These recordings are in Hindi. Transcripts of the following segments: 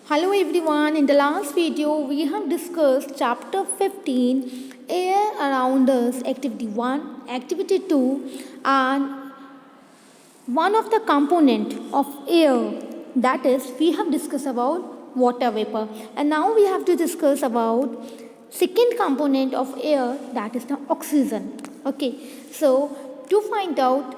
Hello everyone, in the last video we have discussed chapter 15 Air Around Us, activity 1, activity 2 and one of the component of air, that is we have discussed about water vapor, and now we have to discuss about second component of air, that is the oxygen. Okay, so to find out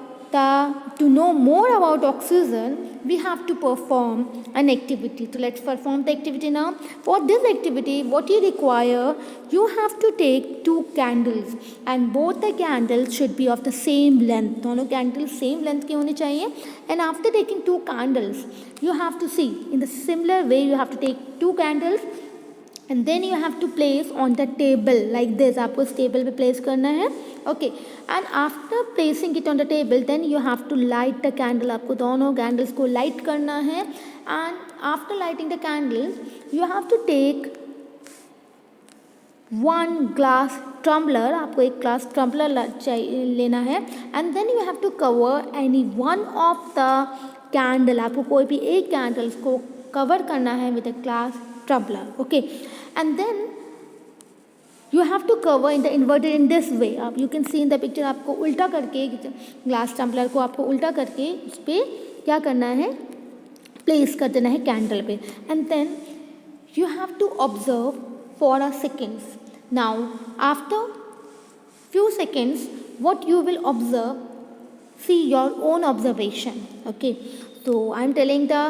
to know more about oxygen we have to perform an activity. So let's perform the activity now. For this activity what you require, you have to take two candles and both the candles should be of the same length. दोनों candles same length के होने चाहिए. And after taking two candles you have to see in the similar way, you have to take two candles and then you have to place on the table like this. आपको इस table पे place करना है. Okay, and after placing it on the table then you have to light the candle. आपको दोनों candles को light करना है. And after lighting the candles you have to take one glass tumbler. आपको एक glass tumbler लेना है. And then you have to cover any one of the candle. आपको कोई भी एक candles को cover करना है with a glass tumbler. Okay, and then you have to cover in the inverted in this way. आप you can see in the picture, आपको उल्टा करके ग्लास टम्पलर को आपको उल्टा करके उस पर क्या करना है, प्लेस कर देना है कैंडल पे. And then you have to observe for a seconds. Now after few seconds what you will observe, see your own observation. Okay, so I am telling the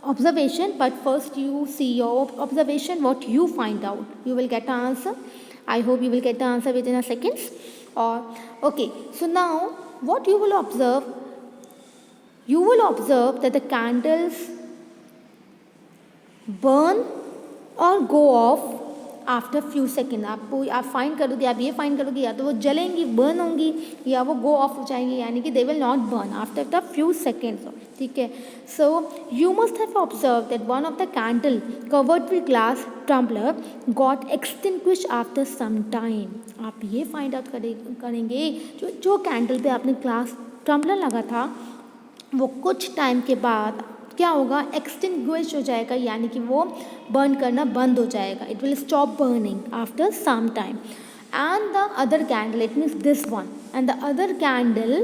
observation, but first you see your observation, what you find out. You will get an answer. I hope you will get the answer within a seconds. Or okay, so now what you will observe, you will observe that the candles burn or go off after few second. आप फाइंड करोगे, आप ये फाइंड करोगे या तो वो जलेंगी बर्न होंगी या वो गो ऑफ हो जाएंगी, यानी कि they will not burn after the few seconds. ठीक है, so you must have observe that one of the candle covered with glass tumbler got extinguish after some time. आप ये फाइंड आउट करेंगे जो कैंडल पे आपने ग्लास टम्बलर लगा था वो कुछ टाइम के बाद क्या होगा, एक्सटिंग्विश हो जाएगा, यानी कि वो बर्न करना बंद हो जाएगा. It will stop burning after some time. And the other candle, it means this one, and the other candle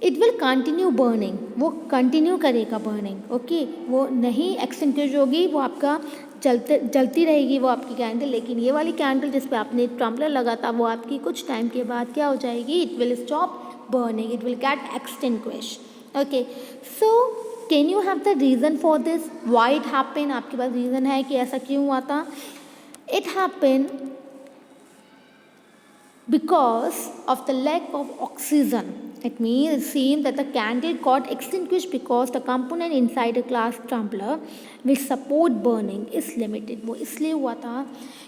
it will continue burning. वो कंटिन्यू करेगा बर्निंग. ओके, वो नहीं एक्सटिंग्विश होगी, वो आपका जलती रहेगी वो आपकी कैंडल. लेकिन ये वाली कैंडल जिस पे आपने टम्बलर लगा था वो आपकी कुछ टाइम के बाद क्या हो जाएगी, it will stop burning, it will get extinguish. Okay, so can you have the reason for this, why it happen. आपके पास रीज़न है कि ऐसा क्यों हुआ था. It happen because of the lack of oxygen. It means it seems that the candle got extinguished because the component inside a glass tumbler which support burning is limited. वो इसलिए हुआ था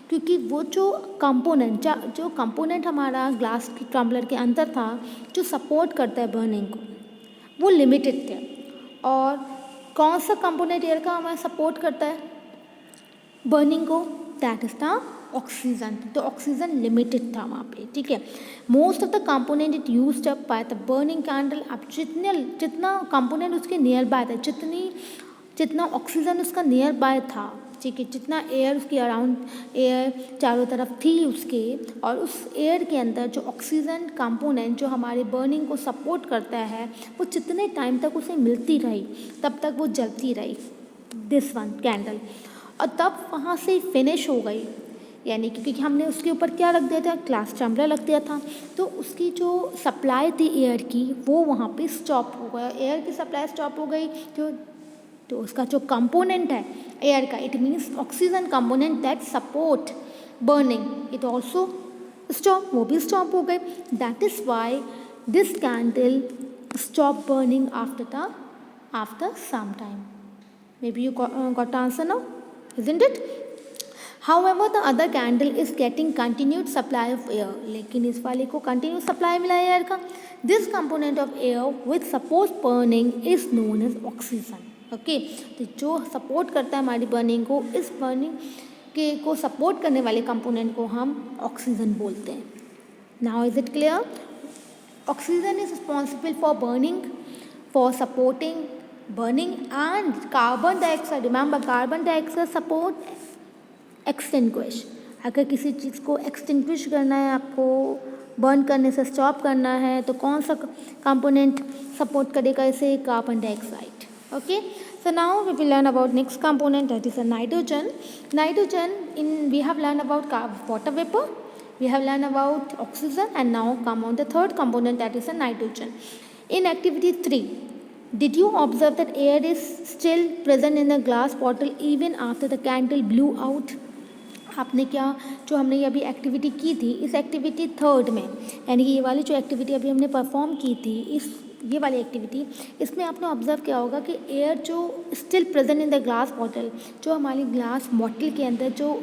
क्योंकि वो जो कंपोनेंट हमारा ग्लास की टम्बलर के अंदर था जो सपोर्ट करता है बर्निंग को, वो लिमिटेड थे. और कौन सा कंपोनेंट एयर का हमारा सपोर्ट करता है बर्निंग को, दैट इज़ द ऑक्सीजन. तो ऑक्सीजन लिमिटेड था वहाँ पे. ठीक है, most of the component it used up by the burning candle. अब जितना कंपोनेंट उसके नियर बाय था, जितना ऑक्सीजन उसका नियर बाय था, ठीक है, जितना एयर उसके अराउंड एयर चारों तरफ थी उसके, और उस एयर के अंदर जो ऑक्सीजन कंपोनेंट जो हमारे बर्निंग को सपोर्ट करता है वो जितने टाइम तक उसे मिलती रही तब तक वो जलती रही दिस वन कैंडल. और तब वहाँ से फिनिश हो गई, यानी कि क्योंकि हमने उसके ऊपर क्या रख दिया था, ग्लास टम्बलर रख दिया था, तो उसकी जो सप्लाई थी एयर की वो वहाँ पे स्टॉप हो गया. एयर की सप्लाई स्टॉप हो गई तो उसका जो कंपोनेंट है एयर का, it means oxygen component that support burning, it also stop, वो भी स्टॉप हो गए. That is why this candle stop burning after some time. May be you got answer now, isn't it? However, the other candle is getting continued supply of air. लेकिन इस वाले को continuous supply मिला है एयर का. This component of air which supports burning is known as oxygen. Okay, तो जो सपोर्ट करता है हमारी बर्निंग को, इस बर्निंग के को सपोर्ट करने वाले कंपोनेंट को हम ऑक्सीजन बोलते हैं. Now is it clear? Oxygen is responsible for burning, for supporting burning and carbon dioxide. Remember, carbon dioxide support extinguish. अगर किसी चीज़ को एक्सटिंग्विश करना है, आपको बर्न करने से स्टॉप करना है, तो कौन सा कंपोनेंट सपोर्ट करेगा इसे? Carbon dioxide. Okay, so now we will learn about next component, that is a nitrogen. Nitrogen, we have learned about water vapor, we have learned about oxygen, and now come on the third component, that is a nitrogen. In activity 3, did you observe that air is still present in the glass bottle even after the candle blew out? आपने क्या, जो हमने अभी एक्टिविटी की थी, इस एक्टिविटी थर्ड में, यानी कि ये वाली जो एक्टिविटी अभी हमने परफॉर्म की थी, ये वाली एक्टिविटी, इसमें आपने ऑब्जर्व किया होगा कि एयर जो still present in the glass bottle, जो हमारी ग्लास बॉटल के अंदर जो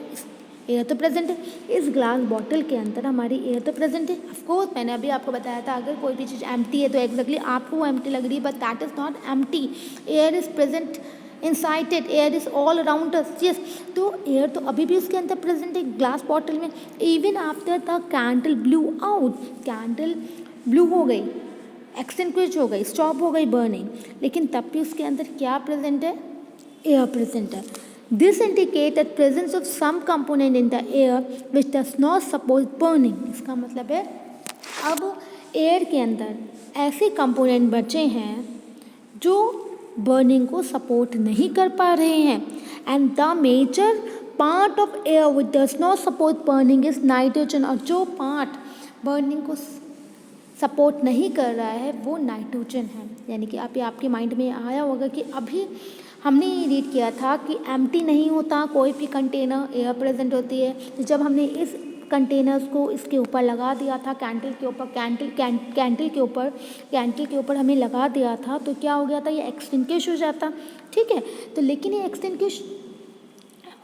एयर तो प्रेजेंट है, इस ग्लास बॉटल के अंदर हमारी एयर तो प्रेजेंट है. ऑफकोर्स मैंने अभी आपको बताया था, अगर कोई भी चीज़ एम्प्टी है तो एग्जैक्टली आपको वो एम्प्टी लग रही है, but that is not empty. Air is present inside it, air is all around us. Yes, तो एयर तो अभी भी उसके अंदर प्रेजेंट है ग्लास बॉटल में. Even after the candle blew out, candle blue हो गई, एक्सटिंग्विश हो गई, स्टॉप हो गई बर्निंग, लेकिन तब भी उसके अंदर क्या प्रेजेंट है? एयर प्रेजेंट है. This indicate that presence of some component in the air which does not support burning. इसका मतलब है अब एयर के अंदर ऐसे कंपोनेंट बचे हैं जो बर्निंग को सपोर्ट नहीं कर पा रहे हैं. And the major part of air which does not support burning is nitrogen. और जो पार्ट बर्निंग को सपोर्ट नहीं कर रहा है वो नाइट्रोजन है. यानी कि आपके माइंड में आया होगा कि अभी हमने ये रीड किया था कि एम्प्टी नहीं होता कोई भी कंटेनर, एयर प्रेजेंट होती है. जब हमने इस कंटेनर्स को इसके ऊपर लगा दिया था, कैंडल के ऊपर, कैंडल के ऊपर हमें लगा दिया था, तो क्या हो गया था? ये एक्सटिंग्विश हो जाता. ठीक है, तो लेकिन ये एक्सटिंग्विश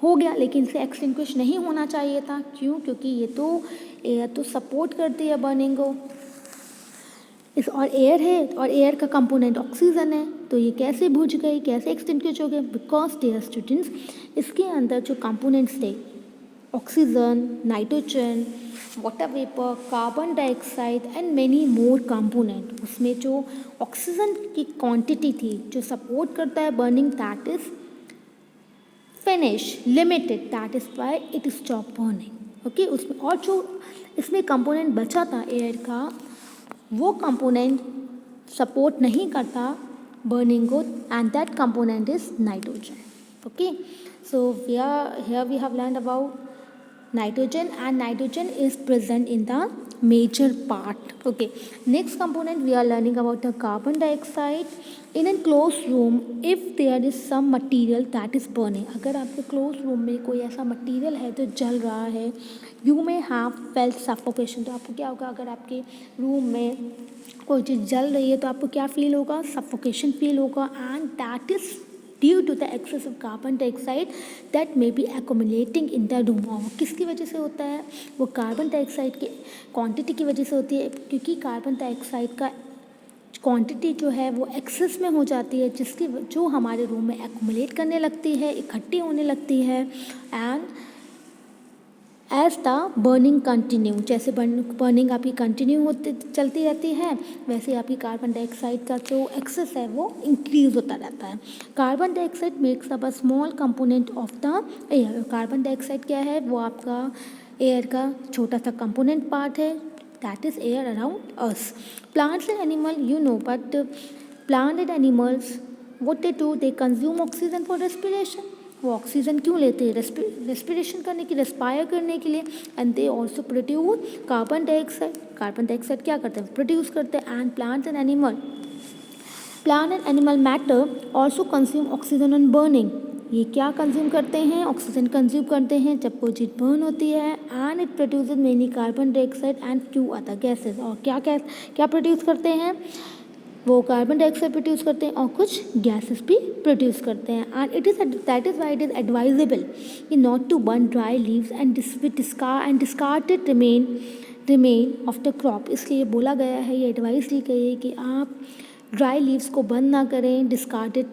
हो गया, लेकिन इसे एक्सटिंग्विश नहीं होना चाहिए था. क्यों? क्योंकि ये तो एयर तो सपोर्ट करती है बर्निंग को, इस और एयर है, और एयर का कंपोनेंट ऑक्सीजन है, तो ये कैसे बुझ गई, कैसे एक्सटिंग्विश हो गए? बिकॉज डियर स्टूडेंट्स, इसके अंदर जो कंपोनेंट्स थे, oxygen, nitrogen, water vapour, carbon dioxide and many more component, उसमें जो ऑक्सीजन की क्वांटिटी थी जो सपोर्ट करता है burning, that is finish, limited, that is why it stop burning. Okay, उसमें और जो इसमें कंपोनेंट बचा था एयर का, वो कंपोनेंट सपोर्ट नहीं करता बर्निंग को, and that component is nitrogen. Okay, so here we have learned about nitrogen, and nitrogen is present in the major part. Okay, next component we are learning about the carbon dioxide. In a closed room, if there is some material that is burning, अगर आपके closed room में कोई ऐसा material है जो जल रहा है, you may have felt suffocation. तो आपको क्या होगा? अगर आपके रूम में कोई चीज़ जल रही है तो आपको क्या फील होगा? सफोकेशन फील होगा. And that is due to the excess of carbon dioxide that may be accumulating in the room. और किसकी वजह से होता है? वो कार्बन डाइऑक्साइड की क्वांटिटी की वजह से होती है, क्योंकि कार्बन डाइऑक्साइड का क्वांटिटी जो है वो एक्सेस में हो जाती है, जो हमारे रूम में एक्यूमुलेट करने लगती है, इकट्ठी होने लगती है. And as the burning continue, जैसे बर्निंग आपकी कंटिन्यू होती चलती रहती है, वैसे आपकी कार्बन डाइऑक्साइड का जो एक्सेस है वो इंक्रीज होता रहता है. Carbon dioxide makes up a small component of the air. Carbon dioxide क्या है? वो आपका एयर का छोटा सा कंपोनेंट पार्ट है, that is air around us. Plants and animal, you know, but plant and animals what they do, they consume oxygen for respiration. वो ऑक्सीजन क्यों लेते हैं? रेस्पिरेशन करने की, रेस्पायर करने के लिए. And they also produce carbon dioxide. Carbon dioxide क्या करते हैं? प्रोड्यूस करते हैं. And plant and animal matter also consume oxygen on burning. ये क्या कंज्यूम करते हैं? ऑक्सीजन कंज्यूम करते हैं जब कोई चीज़ बर्न होती है. And it produces many carbon dioxide and few other gases. और क्या प्रोड्यूस करते हैं? वो कार्बन डाइऑक्साइड प्रोड्यूस करते हैं और कुछ गैसेस भी प्रोड्यूस करते हैं. And that is why it is advisable not to burn dry leaves and discarded remain of the crop. इसलिए बोला गया है, ये एडवाइस दी गई है कि आप ड्राई लीव्स को बर्न ना करें, डिस्कार्डेड,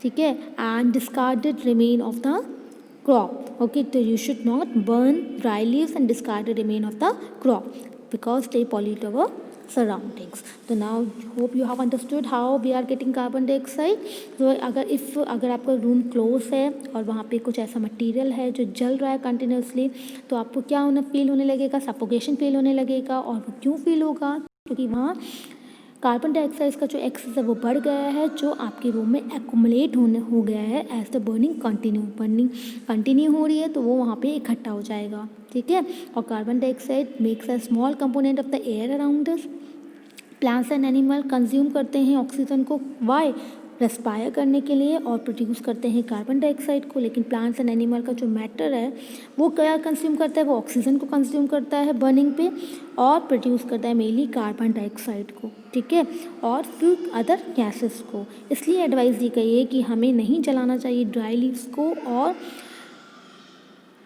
ठीक है, and discarded remain of the crop. Okay, so you should not burn dry leaves and discarded remain of the crop because they pollute our surroundings. So now hope you have understood how we are getting carbon dioxide. So अगर आपका रूम क्लोज है और वहाँ पे कुछ ऐसा मटेरियल है जो जल रहा है कंटिन्यूसली, तो आपको क्या फील होने लगेगा, सफोकेशन फील होने लगेगा। और वो क्यों फील होगा, क्योंकि वहाँ कार्बन डाइऑक्साइड का जो एक्सेस है वो बढ़ गया है, जो आपके रूम में एक्यूमुलेट हो गया है एज द बर्निंग कंटिन्यू हो रही है, तो वो वहाँ पे इकट्ठा हो जाएगा, ठीक है। और carbon dioxide makes a small component of the air around us. Plants and animal consume करते हैं ऑक्सीजन को, वाई, रेस्पायर करने के लिए, और प्रोड्यूस करते हैं कार्बन डाइऑक्साइड को। लेकिन प्लांट्स एंड एनिमल का जो मैटर है वो क्या कंज्यूम करता है, वो ऑक्सीजन को कंज्यूम करता है बर्निंग पे, और प्रोड्यूस करता है मेनली कार्बन डाइऑक्साइड को, ठीक है, और फिर अदर गैसेस को। इसलिए एडवाइस दी गई है कि हमें नहीं जलाना चाहिए ड्राई लीव्स को, और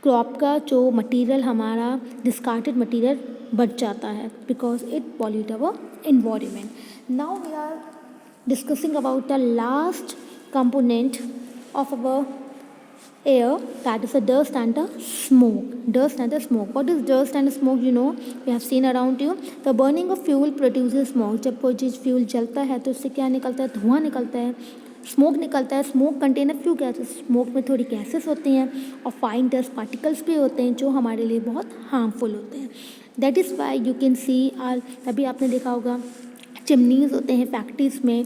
क्रॉप का जो मटेरियल हमारा डिस्कार्टेड मटेरियल बच जाता है, because it pollute our environment. Now we are discussing about the last component of our air, that is the dust and the smoke. Dust and the smoke. What is dust and smoke? You know, we have seen around you. The burning of fuel produces smoke. जब कोई चीज़ फ्यूल जलता है तो उससे क्या निकलता है, धुआं निकलता है, स्मोक निकलता है। Smoke container few gases, smoke में थोड़ी गैसेस होती हैं और फाइन डस्ट पार्टिकल्स भी होते हैं जो हमारे लिए बहुत हार्मफुल होते हैं। That is why you can see तभी आपने देखा होगा चिमनीज होते हैं फैक्ट्रीज में,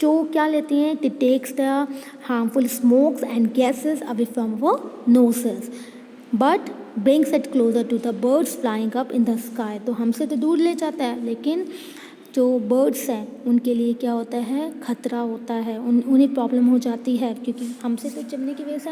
जो क्या लेती हैं, it takes the harmful smokes and gases away from our noses but brings it closer to the birds flying up in the sky. तो हमसे तो दूर ले जाता है, लेकिन जो बर्ड्स हैं उनके लिए क्या होता है, खतरा होता है, उन्हें प्रॉब्लम हो जाती है, क्योंकि हमसे तो चिमनी की वजह से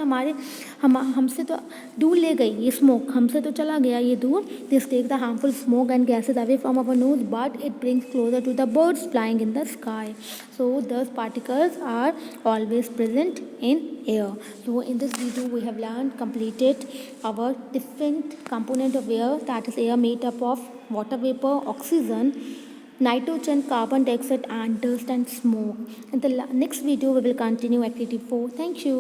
हमसे तो दूर ले गई ये स्मोक, हमसे तो चला गया ये दूर। This take the harmful smoke and gases away from our nose but it brings closer to the birds flying in the sky. So those particles are always present in air. So in this video we have completed our different component of air, that is air made up of water vapor, oxygen, nitrogen, carbon dioxide and dust and smoke. In the next video we will continue activity 4. Thank you.